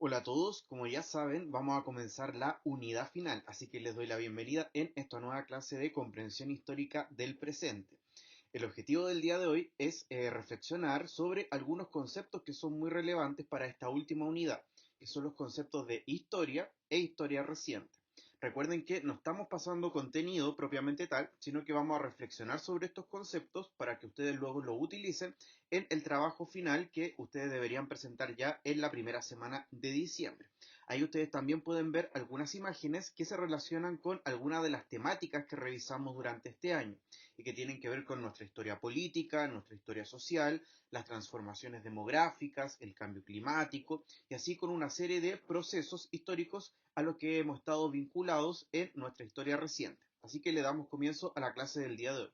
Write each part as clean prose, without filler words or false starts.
Hola a todos, como ya saben, vamos a comenzar la unidad final, así que les doy la bienvenida en esta nueva clase de comprensión histórica del presente. El objetivo del día de hoy es reflexionar sobre algunos conceptos que son muy relevantes para esta última unidad, que son los conceptos de historia e historia reciente. Recuerden que no estamos pasando contenido propiamente tal, sino que vamos a reflexionar sobre estos conceptos para que ustedes luego lo utilicen en el trabajo final que ustedes deberían presentar ya en la primera semana de diciembre. Ahí ustedes también pueden ver algunas imágenes que se relacionan con algunas de las temáticas que revisamos durante este año y que tienen que ver con nuestra historia política, nuestra historia social, las transformaciones demográficas, el cambio climático y así con una serie de procesos históricos a los que hemos estado vinculados en nuestra historia reciente. Así que le damos comienzo a la clase del día de hoy.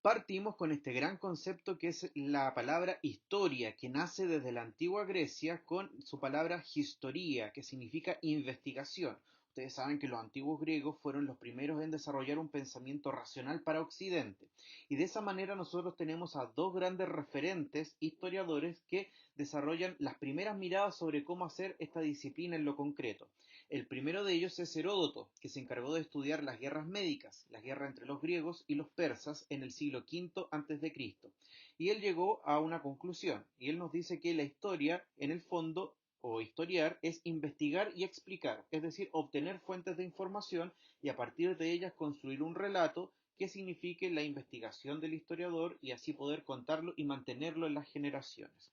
Partimos con este gran concepto que es la palabra historia, que nace desde la antigua Grecia con su palabra historia, que significa investigación. Ustedes saben que los antiguos griegos fueron los primeros en desarrollar un pensamiento racional para Occidente. Y de esa manera nosotros tenemos a dos grandes referentes historiadores que desarrollan las primeras miradas sobre cómo hacer esta disciplina en lo concreto. El primero de ellos es Heródoto, que se encargó de estudiar las guerras médicas, la guerra entre los griegos y los persas en el siglo V a.C. Y él llegó a una conclusión, y él nos dice que la historia, en el fondo, o historiar, es investigar y explicar, es decir, obtener fuentes de información y a partir de ellas construir un relato que signifique la investigación del historiador y así poder contarlo y mantenerlo en las generaciones.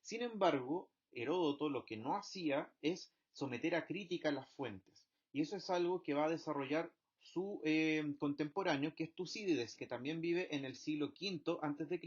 Sin embargo, Heródoto lo que no hacía es someter a crítica las fuentes. Y eso es algo que va a desarrollar su contemporáneo, que es Tucídides, que también vive en el siglo V a.C.,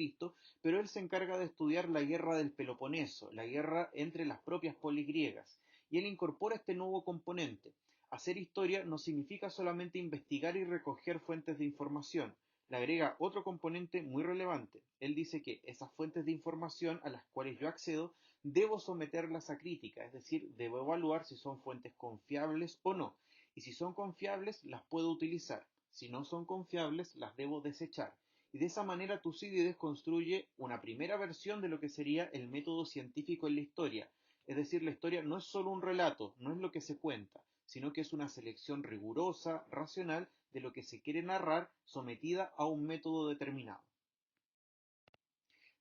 pero él se encarga de estudiar la guerra del Peloponeso, la guerra entre las propias polis griegas. Y él incorpora este nuevo componente. Hacer historia no significa solamente investigar y recoger fuentes de información, le agrega otro componente muy relevante. Él dice que esas fuentes de información a las cuales yo accedo debo someterlas a crítica, es decir, debo evaluar si son fuentes confiables o no. Y si son confiables, las puedo utilizar. Si no son confiables, las debo desechar. Y de esa manera Tucídides construye una primera versión de lo que sería el método científico en la historia. Es decir, la historia no es solo un relato, no es lo que se cuenta, sino que es una selección rigurosa, racional, de lo que se quiere narrar sometida a un método determinado.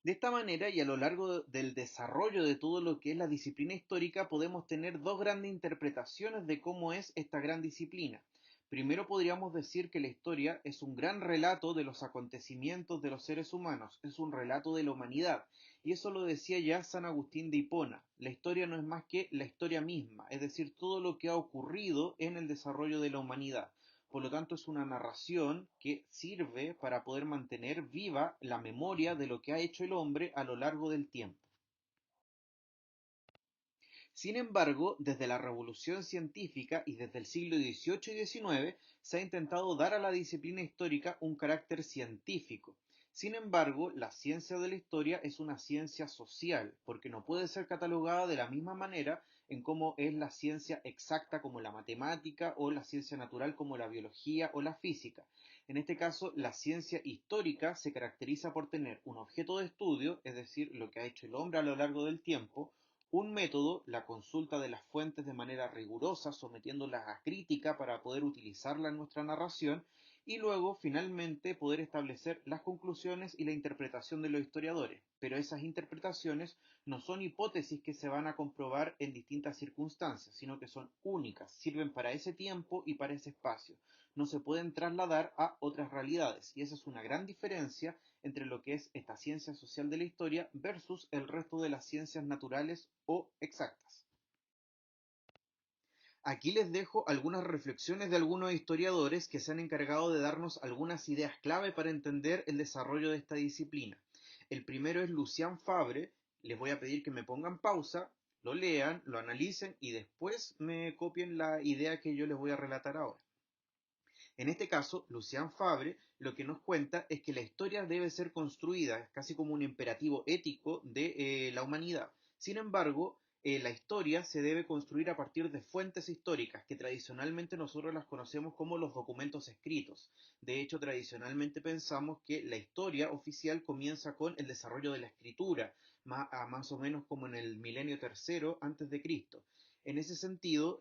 De esta manera y a lo largo del desarrollo de todo lo que es la disciplina histórica podemos tener dos grandes interpretaciones de cómo es esta gran disciplina. Primero podríamos decir que la historia es un gran relato de los acontecimientos de los seres humanos, es un relato de la humanidad. Y eso lo decía ya San Agustín de Hipona. La historia no es más que la historia misma, es decir, todo lo que ha ocurrido en el desarrollo de la humanidad. Por lo tanto, es una narración que sirve para poder mantener viva la memoria de lo que ha hecho el hombre a lo largo del tiempo. Sin embargo, desde la revolución científica y desde el siglo XVIII y XIX se ha intentado dar a la disciplina histórica un carácter científico. Sin embargo, la ciencia de la historia es una ciencia social, porque no puede ser catalogada de la misma manera en cómo es la ciencia exacta como la matemática o la ciencia natural como la biología o la física. En este caso, la ciencia histórica se caracteriza por tener un objeto de estudio, es decir, lo que ha hecho el hombre a lo largo del tiempo, un método, la consulta de las fuentes de manera rigurosa, sometiéndolas a crítica para poder utilizarla en nuestra narración, y luego, finalmente, poder establecer las conclusiones y la interpretación de los historiadores. Pero esas interpretaciones no son hipótesis que se van a comprobar en distintas circunstancias, sino que son únicas, sirven para ese tiempo y para ese espacio. No se pueden trasladar a otras realidades, y esa es una gran diferencia entre lo que es esta ciencia social de la historia versus el resto de las ciencias naturales o exactas. Aquí les dejo algunas reflexiones de algunos historiadores que se han encargado de darnos algunas ideas clave para entender el desarrollo de esta disciplina. El primero es Lucien Fabre. Les voy a pedir que me pongan pausa, lo lean, lo analicen y después me copien la idea que yo les voy a relatar ahora. En este caso, Lucien Fabre lo que nos cuenta es que la historia debe ser construida, casi como un imperativo ético de la humanidad. Sin embargo, la historia se debe construir a partir de fuentes históricas, que tradicionalmente nosotros las conocemos como los documentos escritos. De hecho, tradicionalmente pensamos que la historia oficial comienza con el desarrollo de la escritura, más o menos como en el milenio tercero antes de Cristo. En ese sentido,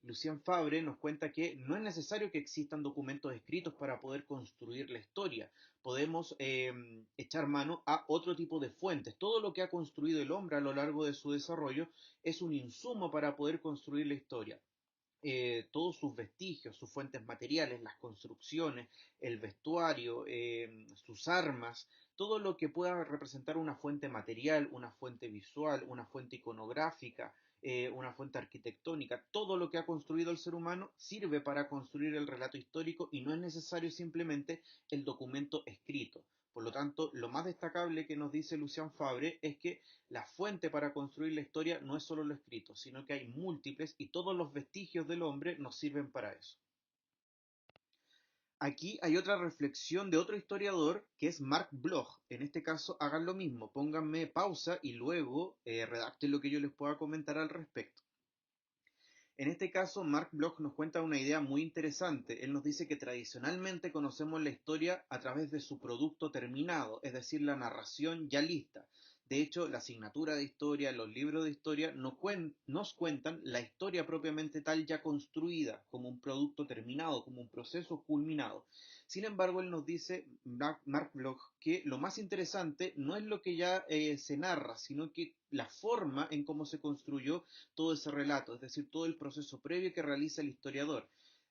Lucien Fabre nos cuenta que no es necesario que existan documentos escritos para poder construir la historia. Podemos echar mano a otro tipo de fuentes. Todo lo que ha construido el hombre a lo largo de su desarrollo es un insumo para poder construir la historia. Todos sus vestigios, sus fuentes materiales, las construcciones, el vestuario, sus armas, todo lo que pueda representar una fuente material, una fuente visual, una fuente iconográfica, una fuente arquitectónica, todo lo que ha construido el ser humano sirve para construir el relato histórico y no es necesario simplemente el documento escrito. Por lo tanto, lo más destacable que nos dice Lucien Fabre es que la fuente para construir la historia no es solo lo escrito, sino que hay múltiples y todos los vestigios del hombre nos sirven para eso. Aquí hay otra reflexión de otro historiador que es Mark Bloch. En este caso hagan lo mismo, pónganme pausa y luego redacten lo que yo les pueda comentar al respecto. En este caso, Mark Bloch nos cuenta una idea muy interesante. Él nos dice que tradicionalmente conocemos la historia a través de su producto terminado, es decir, la narración ya lista. De hecho, la asignatura de historia, los libros de historia nos cuentan la historia propiamente tal ya construida, como un producto terminado, como un proceso culminado. Sin embargo, él nos dice, Mark Bloch, que lo más interesante no es lo que ya se narra, sino que la forma en cómo se construyó todo ese relato, es decir, todo el proceso previo que realiza el historiador,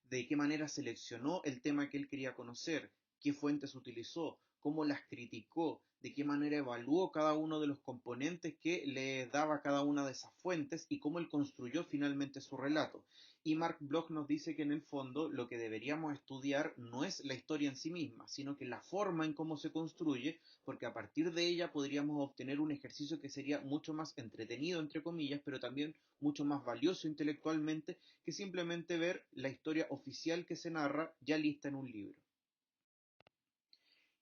de qué manera seleccionó el tema que él quería conocer, qué fuentes utilizó, cómo las criticó, de qué manera evaluó cada uno de los componentes que le daba cada una de esas fuentes y cómo él construyó finalmente su relato. Y Mark Bloch nos dice que en el fondo lo que deberíamos estudiar no es la historia en sí misma, sino que la forma en cómo se construye, porque a partir de ella podríamos obtener un ejercicio que sería mucho más entretenido, entre comillas, pero también mucho más valioso intelectualmente que simplemente ver la historia oficial que se narra ya lista en un libro.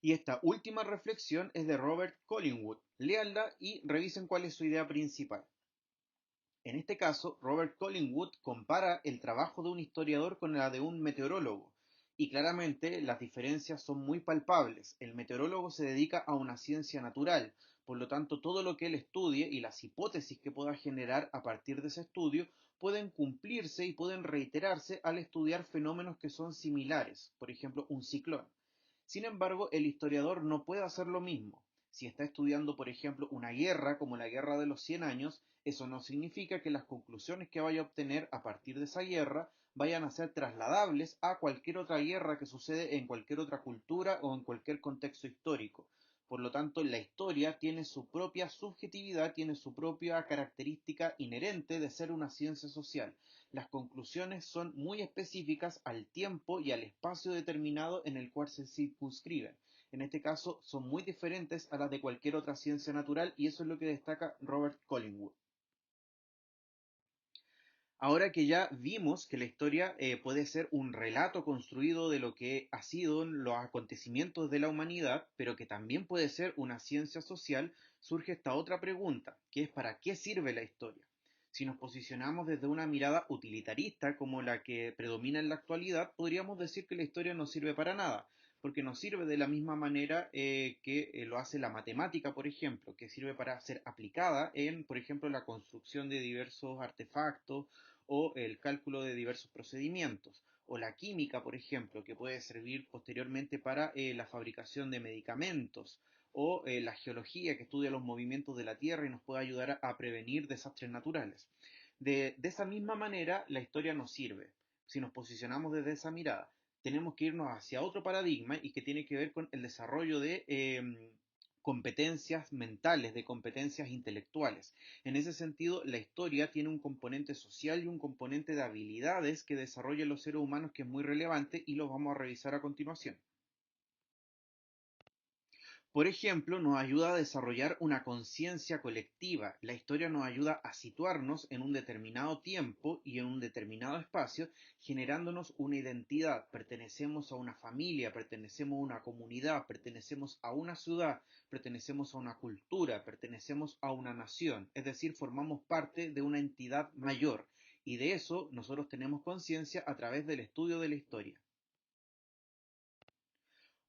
Y esta última reflexión es de Robert Collingwood. Léanla y revisen cuál es su idea principal. En este caso, Robert Collingwood compara el trabajo de un historiador con la de un meteorólogo, y claramente las diferencias son muy palpables. El meteorólogo se dedica a una ciencia natural, por lo tanto todo lo que él estudie y las hipótesis que pueda generar a partir de ese estudio pueden cumplirse y pueden reiterarse al estudiar fenómenos que son similares, por ejemplo un ciclón. Sin embargo, el historiador no puede hacer lo mismo. Si está estudiando, por ejemplo, una guerra como la Guerra de los 100 años, eso no significa que las conclusiones que vaya a obtener a partir de esa guerra vayan a ser trasladables a cualquier otra guerra que sucede en cualquier otra cultura o en cualquier contexto histórico. Por lo tanto, la historia tiene su propia subjetividad, tiene su propia característica inherente de ser una ciencia social. Las conclusiones son muy específicas al tiempo y al espacio determinado en el cual se circunscriben. En este caso, son muy diferentes a las de cualquier otra ciencia natural y eso es lo que destaca Robert Collingwood. Ahora que ya vimos que la historia puede ser un relato construido de lo que ha sido los acontecimientos de la humanidad, pero que también puede ser una ciencia social, surge esta otra pregunta, que es ¿para qué sirve la historia? Si nos posicionamos desde una mirada utilitarista como la que predomina en la actualidad, podríamos decir que la historia no sirve para nada, porque nos sirve de la misma manera que lo hace la matemática, por ejemplo, que sirve para ser aplicada en, por ejemplo, la construcción de diversos artefactos o el cálculo de diversos procedimientos, o la química, por ejemplo, que puede servir posteriormente para la fabricación de medicamentos, o la geología, que estudia los movimientos de la Tierra y nos puede ayudar a prevenir desastres naturales. De esa misma manera, la historia nos sirve. Si nos posicionamos desde esa mirada, tenemos que irnos hacia otro paradigma y que tiene que ver con el desarrollo de competencias mentales, de competencias intelectuales. En ese sentido, la historia tiene un componente social y un componente de habilidades que desarrollan los seres humanos que es muy relevante y los vamos a revisar a continuación. Por ejemplo, nos ayuda a desarrollar una conciencia colectiva. La historia nos ayuda a situarnos en un determinado tiempo y en un determinado espacio, generándonos una identidad. Pertenecemos a una familia, pertenecemos a una comunidad, pertenecemos a una ciudad, pertenecemos a una cultura, pertenecemos a una nación. Es decir, formamos parte de una entidad mayor. Y de eso nosotros tenemos conciencia a través del estudio de la historia.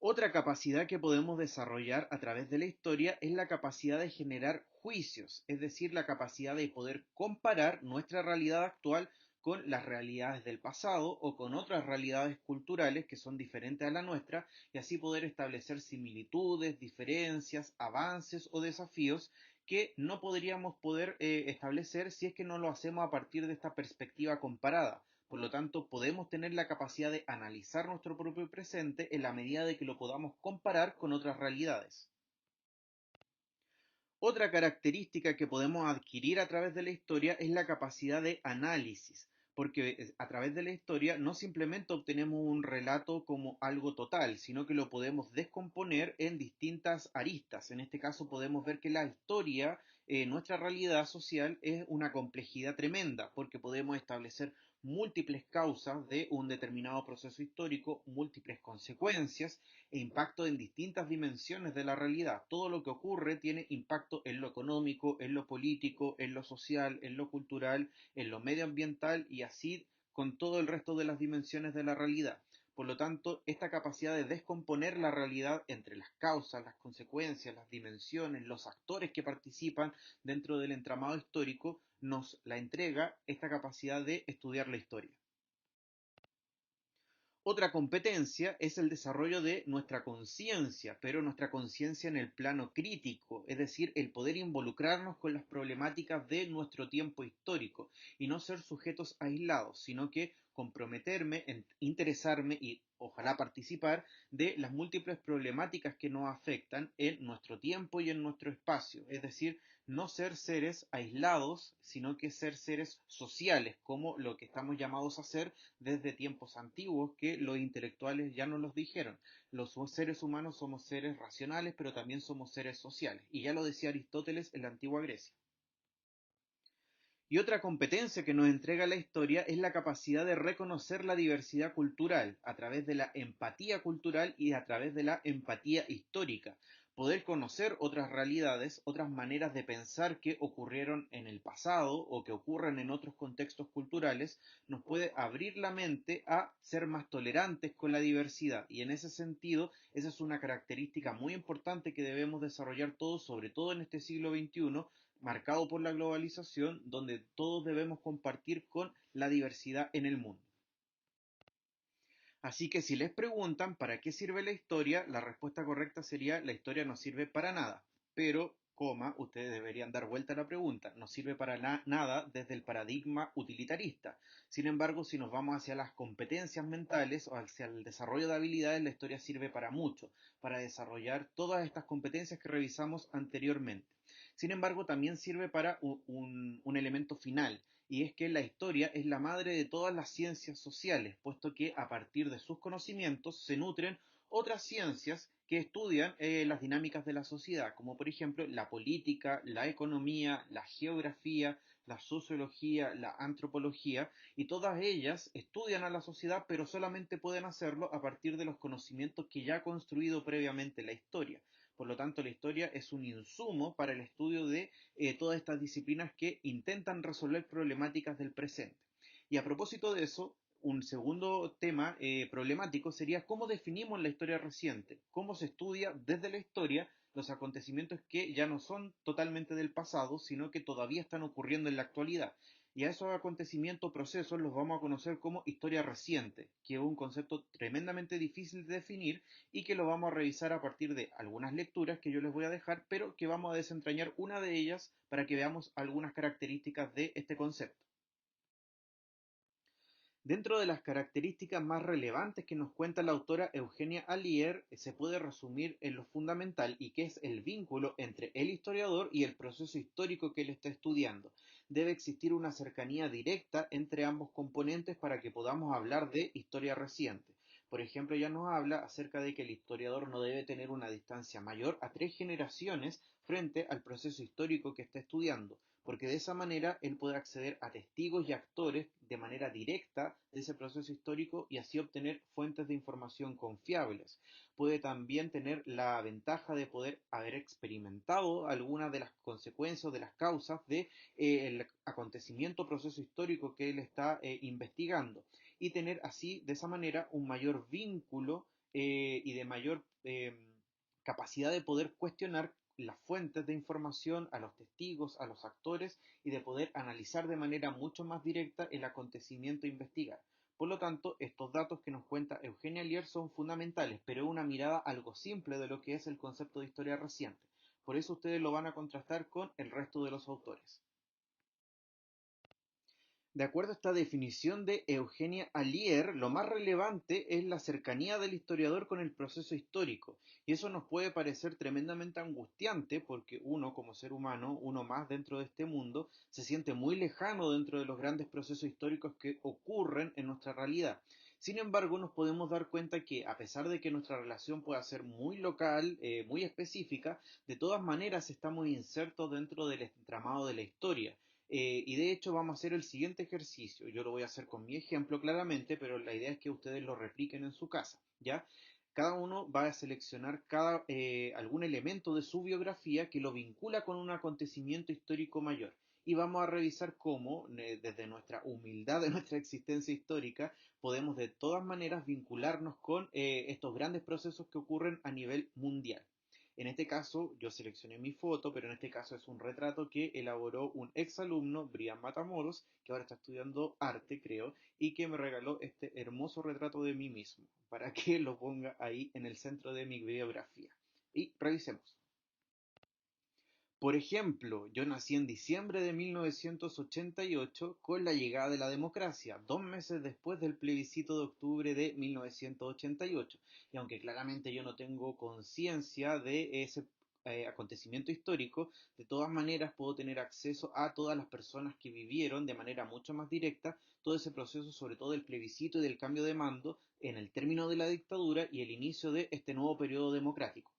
Otra capacidad que podemos desarrollar a través de la historia es la capacidad de generar prejuicios, es decir, la capacidad de poder comparar nuestra realidad actual con las realidades del pasado o con otras realidades culturales que son diferentes a la nuestra y así poder establecer similitudes, diferencias, avances o desafíos que no podríamos poder establecer si es que no lo hacemos a partir de esta perspectiva comparada. Por lo tanto, podemos tener la capacidad de analizar nuestro propio presente en la medida de que lo podamos comparar con otras realidades. Otra característica que podemos adquirir a través de la historia es la capacidad de análisis, porque a través de la historia no simplemente obtenemos un relato como algo total, sino que lo podemos descomponer en distintas aristas. En este caso podemos ver que la historia, nuestra realidad social, es una complejidad tremenda, porque podemos establecer múltiples causas de un determinado proceso histórico, múltiples consecuencias e impacto en distintas dimensiones de la realidad. Todo lo que ocurre tiene impacto en lo económico, en lo político, en lo social, en lo cultural, en lo medioambiental y así con todo el resto de las dimensiones de la realidad. Por lo tanto, esta capacidad de descomponer la realidad entre las causas, las consecuencias, las dimensiones, los actores que participan dentro del entramado histórico, nos la entrega esta capacidad de estudiar la historia. Otra competencia es el desarrollo de nuestra conciencia, pero nuestra conciencia en el plano crítico, es decir, el poder involucrarnos con las problemáticas de nuestro tiempo histórico y no ser sujetos aislados, sino que comprometerme, interesarme y ojalá participar de las múltiples problemáticas que nos afectan en nuestro tiempo y en nuestro espacio, es decir, no ser seres aislados, sino que ser seres sociales, como lo que estamos llamados a ser desde tiempos antiguos que los intelectuales ya nos los dijeron. Los seres humanos somos seres racionales, pero también somos seres sociales. Y ya lo decía Aristóteles en la antigua Grecia. Y otra competencia que nos entrega la historia es la capacidad de reconocer la diversidad cultural a través de la empatía cultural y a través de la empatía histórica. Poder conocer otras realidades, otras maneras de pensar que ocurrieron en el pasado o que ocurren en otros contextos culturales, nos puede abrir la mente a ser más tolerantes con la diversidad. Y en ese sentido, esa es una característica muy importante que debemos desarrollar todos, sobre todo en este siglo XXI, marcado por la globalización, donde todos debemos compartir con la diversidad en el mundo. Así que si les preguntan para qué sirve la historia, la respuesta correcta sería la historia no sirve para nada. Pero, coma, ustedes deberían dar vuelta a la pregunta, no sirve para nada desde el paradigma utilitarista. Sin embargo, si nos vamos hacia las competencias mentales o hacia el desarrollo de habilidades, la historia sirve para mucho, para desarrollar todas estas competencias que revisamos anteriormente. Sin embargo, también sirve para un elemento final, y es que la historia es la madre de todas las ciencias sociales, puesto que a partir de sus conocimientos se nutren otras ciencias que estudian las dinámicas de la sociedad, como por ejemplo la política, la economía, la geografía, la sociología, la antropología, y todas ellas estudian a la sociedad, pero solamente pueden hacerlo a partir de los conocimientos que ya ha construido previamente la historia. Por lo tanto, la historia es un insumo para el estudio de todas estas disciplinas que intentan resolver problemáticas del presente. Y a propósito de eso, un segundo tema problemático sería cómo definimos la historia reciente, cómo se estudia desde la historia los acontecimientos que ya no son totalmente del pasado, sino que todavía están ocurriendo en la actualidad. Y a esos acontecimientos, procesos, los vamos a conocer como historia reciente, que es un concepto tremendamente difícil de definir y que lo vamos a revisar a partir de algunas lecturas que yo les voy a dejar, pero que vamos a desentrañar una de ellas para que veamos algunas características de este concepto. Dentro de las características más relevantes que nos cuenta la autora Eugenia Allier, se puede resumir en lo fundamental y que es el vínculo entre el historiador y el proceso histórico que él está estudiando. Debe existir una cercanía directa entre ambos componentes para que podamos hablar de historia reciente. Por ejemplo, ya nos habla acerca de que el historiador no debe tener una distancia mayor a 3 generaciones frente al proceso histórico que está estudiando, porque de esa manera él puede acceder a testigos y actores de manera directa de ese proceso histórico y así obtener fuentes de información confiables. Puede también tener la ventaja de poder haber experimentado algunas de las consecuencias o de las causas de el acontecimiento o proceso histórico que él está investigando y tener así de esa manera un mayor vínculo y de mayor capacidad de poder cuestionar las fuentes de información, a los testigos, a los actores y de poder analizar de manera mucho más directa el acontecimiento a investigar. Por lo tanto, estos datos que nos cuenta Eugenia Lier son fundamentales, pero es una mirada algo simple de lo que es el concepto de historia reciente. Por eso ustedes lo van a contrastar con el resto de los autores. De acuerdo a esta definición de Eugenia Allier, lo más relevante es la cercanía del historiador con el proceso histórico, y eso nos puede parecer tremendamente angustiante porque uno, como ser humano, uno más dentro de este mundo, se siente muy lejano dentro de los grandes procesos históricos que ocurren en nuestra realidad. Sin embargo, nos podemos dar cuenta que, a pesar de que nuestra relación pueda ser muy local, muy específica, de todas maneras estamos insertos dentro del entramado de la historia. Y de hecho vamos a hacer el siguiente ejercicio. Yo lo voy a hacer con mi ejemplo claramente, pero la idea es que ustedes lo repliquen en su casa, ¿ya? Cada uno va a seleccionar algún elemento de su biografía que lo vincula con un acontecimiento histórico mayor. Y vamos a revisar cómo, desde nuestra humildad de nuestra existencia histórica, podemos de todas maneras vincularnos con estos grandes procesos que ocurren a nivel mundial. En este caso, yo seleccioné mi foto, pero en este caso es un retrato que elaboró un exalumno, Brian Matamoros, que ahora está estudiando arte, creo, y que me regaló este hermoso retrato de mí mismo, para que lo ponga ahí en el centro de mi biografía. Y revisemos. Por ejemplo, yo nací en diciembre de 1988 con la llegada de la democracia, 2 meses después del plebiscito de octubre de 1988. Y aunque claramente yo no tengo conciencia de ese acontecimiento histórico, de todas maneras puedo tener acceso a todas las personas que vivieron de manera mucho más directa todo ese proceso, sobre todo del plebiscito y del cambio de mando en el término de la dictadura y el inicio de este nuevo periodo democrático,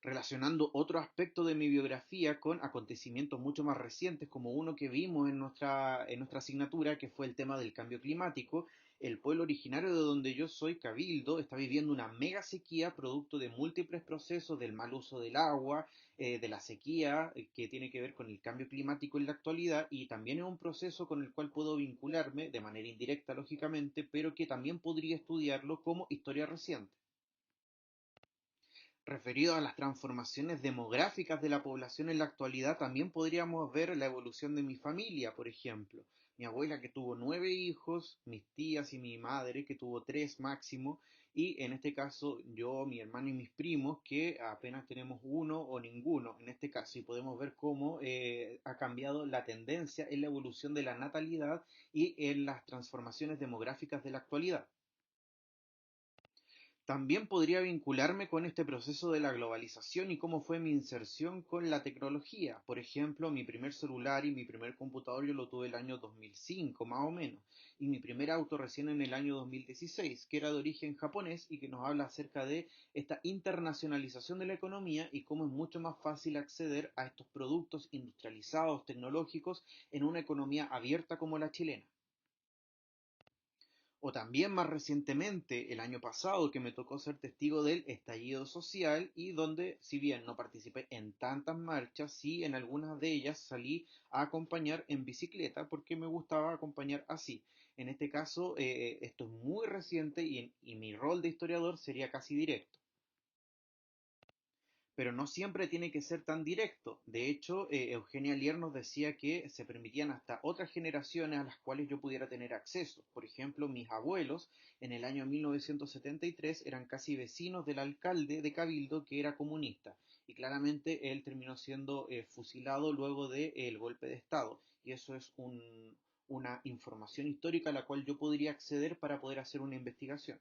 relacionando otro aspecto de mi biografía con acontecimientos mucho más recientes, como uno que vimos en nuestra asignatura, que fue el tema del cambio climático. El pueblo originario de donde yo soy, Cabildo, está viviendo una mega sequía producto de múltiples procesos del mal uso del agua, de la sequía, que tiene que ver con el cambio climático en la actualidad, y también es un proceso con el cual puedo vincularme de manera indirecta, lógicamente, pero que también podría estudiarlo como historia reciente. Referido a las transformaciones demográficas de la población en la actualidad, también podríamos ver la evolución de mi familia, por ejemplo. Mi abuela que tuvo 9 hijos, mis tías y mi madre que tuvo tres máximo, y en este caso yo, mi hermano y mis primos que apenas tenemos uno o ninguno en este caso, y podemos ver cómo ha cambiado la tendencia en la evolución de la natalidad y en las transformaciones demográficas de la actualidad. También podría vincularme con este proceso de la globalización y cómo fue mi inserción con la tecnología. Por ejemplo, mi primer celular y mi primer computador yo lo tuve el año 2005, más o menos, y mi primer auto recién en el año 2016, que era de origen japonés y que nos habla acerca de esta internacionalización de la economía y cómo es mucho más fácil acceder a estos productos industrializados, tecnológicos, en una economía abierta como la chilena. O también más recientemente, el año pasado, que me tocó ser testigo del estallido social y donde, si bien no participé en tantas marchas, sí en algunas de ellas salí a acompañar en bicicleta porque me gustaba acompañar así. En este caso, esto es muy reciente y mi rol de historiador sería casi directo, pero no siempre tiene que ser tan directo. De hecho, Eugenia Lier nos decía que se permitían hasta otras generaciones a las cuales yo pudiera tener acceso. Por ejemplo, mis abuelos en el año 1973 eran casi vecinos del alcalde de Cabildo que era comunista. Y claramente él terminó siendo fusilado luego del golpe de Estado. Y eso es una información histórica a la cual yo podría acceder para poder hacer una investigación.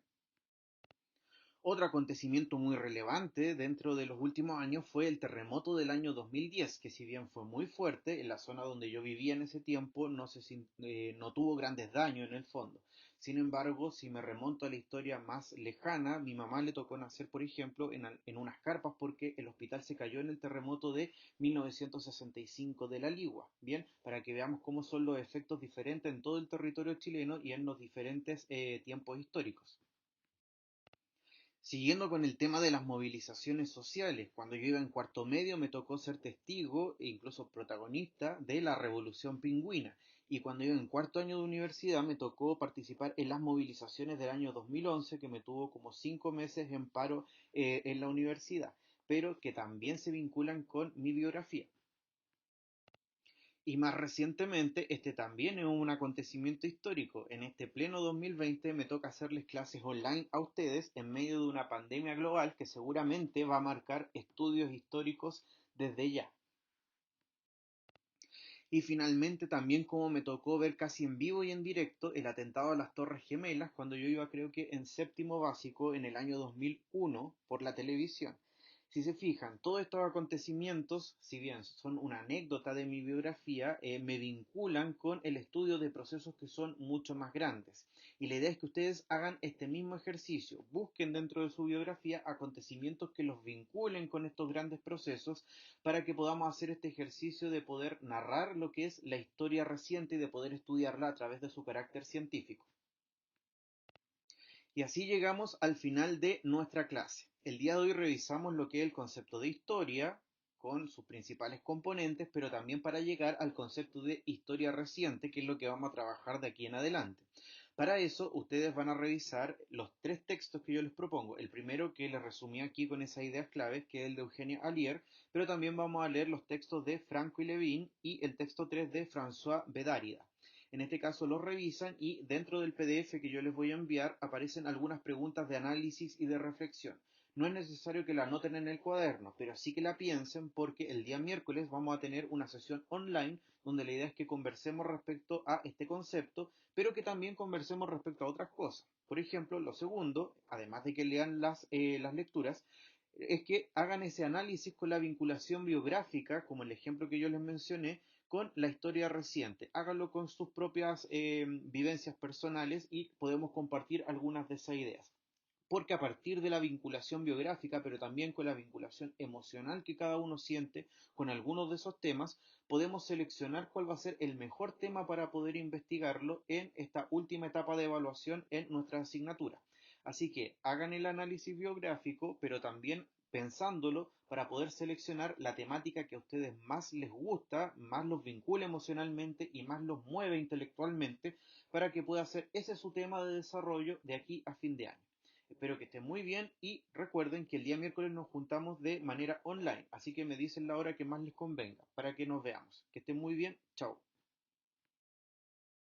Otro acontecimiento muy relevante dentro de los últimos años fue el terremoto del año 2010, que si bien fue muy fuerte, en la zona donde yo vivía en ese tiempo no tuvo grandes daños en el fondo. Sin embargo, si me remonto a la historia más lejana, mi mamá le tocó nacer, por ejemplo, en unas carpas porque el hospital se cayó en el terremoto de 1965 de la Ligua. Bien, para que veamos cómo son los efectos diferentes en todo el territorio chileno y en los diferentes tiempos históricos. Siguiendo con el tema de las movilizaciones sociales, cuando yo iba en cuarto medio me tocó ser testigo e incluso protagonista de la Revolución Pingüina. Y cuando iba en cuarto año de universidad me tocó participar en las movilizaciones del año 2011, que me tuvo como 5 meses en paro en la universidad. pero que también se vinculan con mi biografía. Y más recientemente, este también es un acontecimiento histórico. En este pleno 2020 me toca hacerles clases online a ustedes en medio de una pandemia global que seguramente va a marcar estudios históricos desde ya. Y finalmente también como me tocó ver casi en vivo y en directo el atentado a las Torres Gemelas cuando yo iba creo que en séptimo básico en el año 2001 por la televisión. Si se fijan, todos estos acontecimientos, si bien son una anécdota de mi biografía, me vinculan con el estudio de procesos que son mucho más grandes. Y la idea es que ustedes hagan este mismo ejercicio, busquen dentro de su biografía acontecimientos que los vinculen con estos grandes procesos para que podamos hacer este ejercicio de poder narrar lo que es la historia reciente y de poder estudiarla a través de su carácter científico. Y así llegamos al final de nuestra clase. El día de hoy revisamos lo que es el concepto de historia con sus principales componentes, pero también para llegar al concepto de historia reciente, que es lo que vamos a trabajar de aquí en adelante. Para eso, ustedes van a revisar los tres textos que yo les propongo. El primero que les resumí aquí con esas ideas claves, que es el de Eugenia Allier, pero también vamos a leer los textos de Franco y Levin y el texto 3 de François Bedárida. En este caso los revisan y dentro del PDF que yo les voy a enviar aparecen algunas preguntas de análisis y de reflexión. No es necesario que la anoten en el cuaderno, pero sí que la piensen porque el día miércoles vamos a tener una sesión online donde la idea es que conversemos respecto a este concepto, pero que también conversemos respecto a otras cosas. Por ejemplo, lo segundo, además de que lean las lecturas, es que hagan ese análisis con la vinculación biográfica, como el ejemplo que yo les mencioné, con la historia reciente. Háganlo con sus propias vivencias personales y podemos compartir algunas de esas ideas. Porque a partir de la vinculación biográfica, pero también con la vinculación emocional que cada uno siente con algunos de esos temas, podemos seleccionar cuál va a ser el mejor tema para poder investigarlo en esta última etapa de evaluación en nuestra asignatura. Así que hagan el análisis biográfico, pero también pensándolo para poder seleccionar la temática que a ustedes más les gusta, más los vincula emocionalmente y más los mueve intelectualmente para que pueda ser ese su tema de desarrollo de aquí a fin de año. Espero que estén muy bien y recuerden que el día miércoles nos juntamos de manera online, así que me dicen la hora que más les convenga para que nos veamos. Que estén muy bien, chao.